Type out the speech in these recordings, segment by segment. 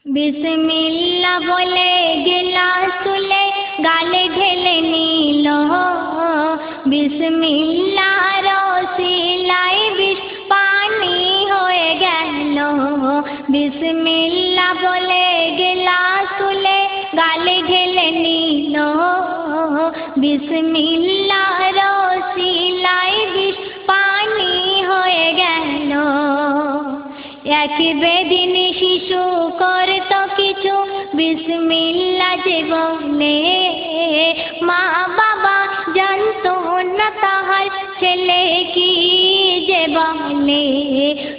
बिस्मिल्लाह बोले गिलास तुले गाले ढेले नीलो, बिस्मिल्लाह रसीलाई बिस पानी होए गेलो। बिस्मिल्लाह बोले गिलास तुले गाले ढेले नीलो, बिस्मिल्लाह रसीलाई बिस पानी होए गेलो। एक बेदिन शिशु करतो किछु बिस्मिल्लाह जे बोले, मा बाबा जानतो ना ताहार छेले की जे बोले।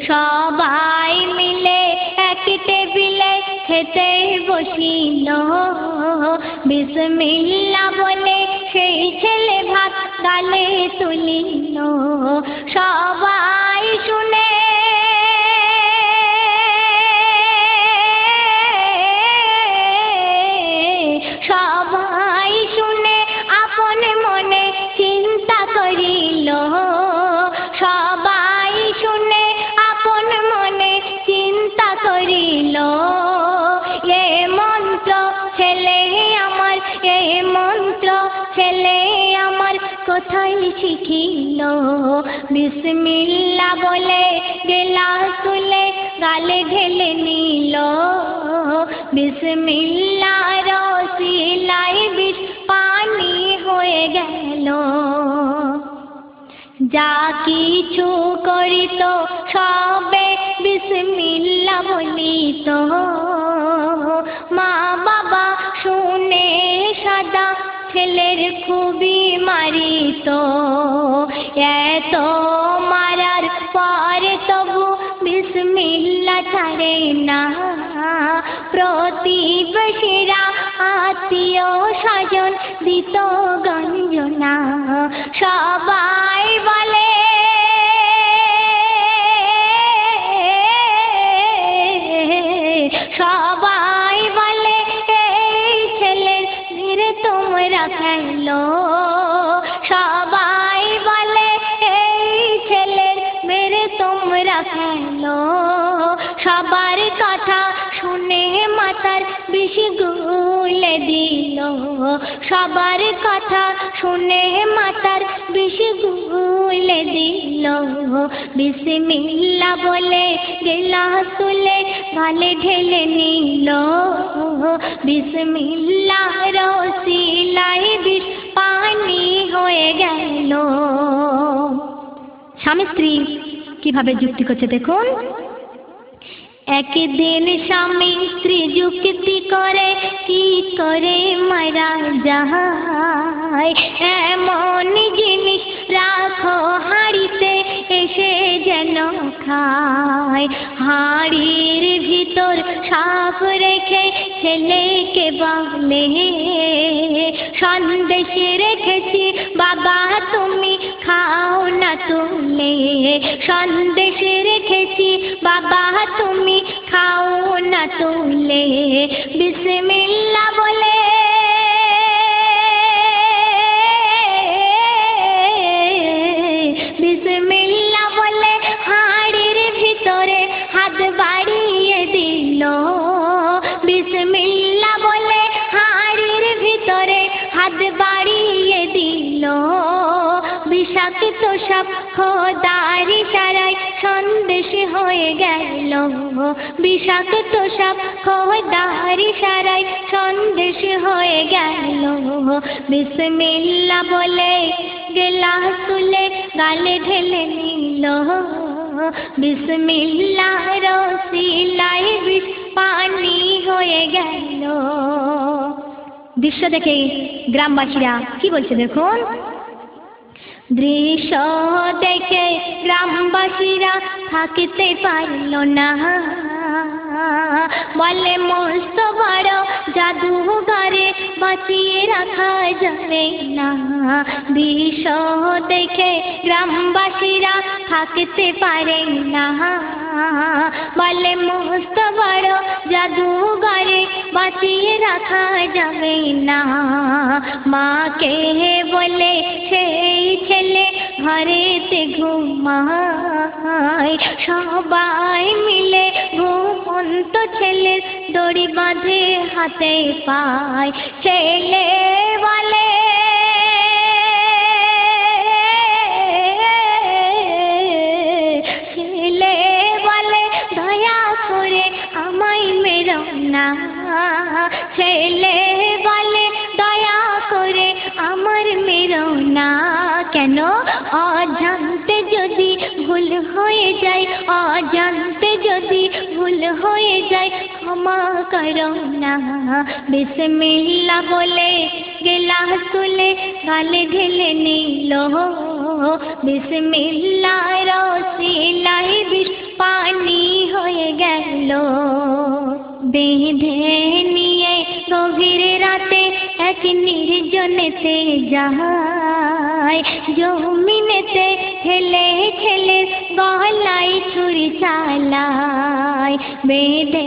सबाई मिले एक टेबिले खेते बसिलो, बिस्मिल्लाह बोले सेई छेले भात गाले तुलिलो। सबाई शुने কোথায় শিখিলো। বিসমিল্লাহ বলে গেলাস তুলে গালে ঢেলে নিল, বিসমিল্লাহ রসিলাই বিষ পানি হয়ে গেল। যা কিছু করিত সবে বিসমিল্লাহ বলিত, মা বাবা শুনে সাদা ছেলের খুবই মারিত। এত মারার পরে তবু বিসমিল্লাহ ছাড়ে না, প্রতিবেশীরা আত্মীয় স্বজন দিত গঞ্জনা। সবাই বলে সবাই বলে এই ছেলের মেরে তোমরা ফেলো। সবাই বলে এই ছেলের মেরে তোমরা ফেলো। সবার কথা শুনে মাথার বিষ গুলে দিল, সবার কথা শুনে মাথার বিষ গুলে দিল। বিসমিল্লাহ বলে গেলাস তুলে গালে ঢেলে নিল, বিসমিল্লাহ রসিলাই বিষ পানি হয়ে গেল। স্বামী স্ত্রী কিভাবে যুক্তি করছে দেখুন। একদিন স্বামী স্ত্রী যুক্তি করে কি করে মারা যায়। এমন জিনিস রাখো হাঁড়িতে এসে যেন খায়। হাঁড়ির ভিতর সাপ রেখে ছেলেকে বলে, সন্দেশ রেখেছি বাবা তুমি খাও না তুলে। সন্দেশ রেখেছি বাবা তুমি খাও না তুলে। বিসমিল্লাহ বলে বিসমিল্লাহ বলে হাঁড়ির ভিতরে হাত বাড়িয়ে দিল। বিসমিল্লাহ বলে হাঁড়ির ভিতরে হাত বাড়িয়ে দিল। বিষাক্ত সাপ খোদার ইশারায় সন্দেশ হয়ে গেল। বিষাক্ত সাপ খোদার ইশারায় সন্দেশ হয়ে গেল। বিসমিল্লাহ বলে গেলাস তুলে গালে ঢেলে নিল, বিসমিল্লাহ রসিলাই বিষ পানি হয়ে গেল। দৃশ্য দেখে গ্রামবাসীরা কি বলছে দেখুন। দৃশ্য দেখে গ্রামবাসীরা থাকতে পারল না, বলে মস্ত বড় জাদুঘরে বাঁচিয়ে রাখা যাবে না। দৃশ্য দেখে গ্রামবাসীরা থাকতে পারে না, বলে মস্ত বড় জাদুঘরে বাঁচিয়ে রাখা যাবে না। মাকে বলে সেই ছেলে ঘরেতে ঘুমায়, সবাই মিলে ঘুমন্ত তো ছেলের দড়ি বাঁধে হাতে পায়। ছেলে বলে দয়া করে আমায় মেরো না। ছেলে বলে দয়া করে আমার মেরো না। কেন? অজান্তে যদি ভুল হয়ে যায়, অজান্তে যদি ভুল হয়ে যায় ক্ষমা করো না। বিসমিল্লাহ বলে গেলাস তুলে গালে ঢেলে নিল। বিসমিল্লাহর ওসিলায় বিষ পানি হয়ে গেল। বেঁধে নিয়ে গভীর রাতে এক নির্জনেতে যায়। জমিনেতে ঠেলে ঠেলে গলায় ছুরি চালায়। বেঁধে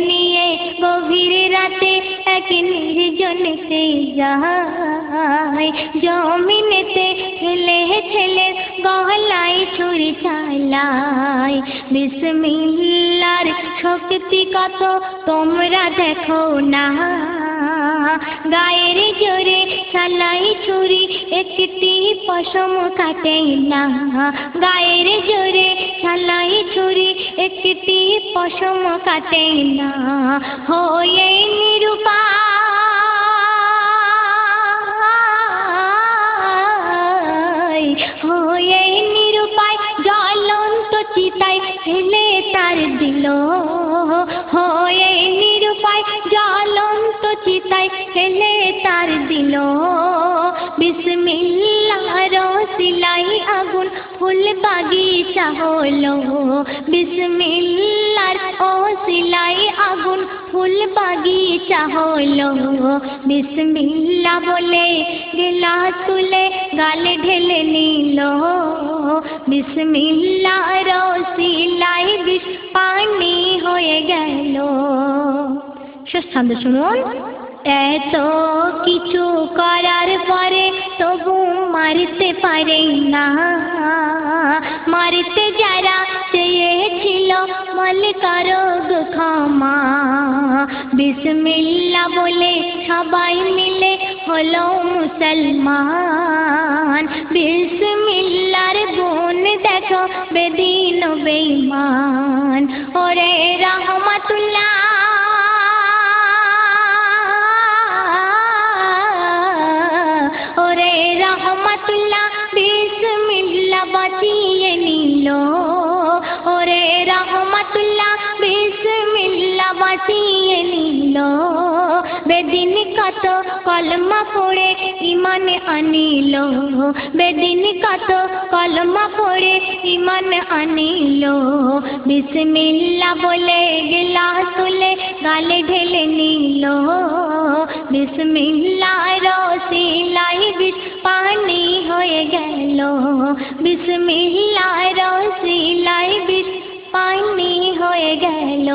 নিয়ে গভীর রাতে এক নির্জনেতে যায়। জমিনেতে ঠেলে ঠেলে গলায় ছুরি চালায়। বিসমিল্লাহর শক্তি কত তোমরা দেখো না। গায়ের জোরে চালাই ছুরি একটি পশম কাটে না। গায়ের জোরে চালাই ছুরি একটি পশম কাটে না। হয়ে নিরুপায়, হয়ে নিরুপায় জ্বলন্ত চিতায় ফেলে তার দিল। হয়ে নিরুপায় জ্বলন্ত চিতায় ফেলে তার দিল। বিসমিল্লাহর ওসিলায় আগুন ফুল বাগিচা হলো। বিসমিল্লাহর ওসিলায় আগুন ফুল বাগিচা হলো। বিসমিল্লাহ বলে গেলাস তুলে গালে ঢেলে নিল। বিসমিল্লাহর ওসিলায় বিষ পানি হয়ে গেল। শেষ ছন্দ শুনুন। এত কিছু করার পরে তবু মারতে পারে না। মারতে যারা চেয়েছিল বল করো গো ক্ষমা। বিসমিল্লাহ বলে সবাই মিলে হলো মুসলমান। বিসমিল্লাহর গুণ দেখো বেদিন বেঈমান। ওরে রহমাতুল্লাহ, ওরে রহমাতুল্লাহ বিসমিল্লাহ বাঁচিয়ে নিল। ওরে রহমাতুল্লাহ বিসমিল্লাহ বাঁচিয়ে নিল। বেদিন কত কলমা পড়ে ঈমান আনিল। বেদিন কত কলমা পড়ে ঈমান আনিল। বিসমিল্লাহ বলে গেলাস তুলে গালে ঢেলে নিল। বিসমিল্লাহর ওসিলায় বিষ পানি হয়ে গেল। বিসমিল্লাহর ওসিলায় বিষ পানি হয়ে গেল।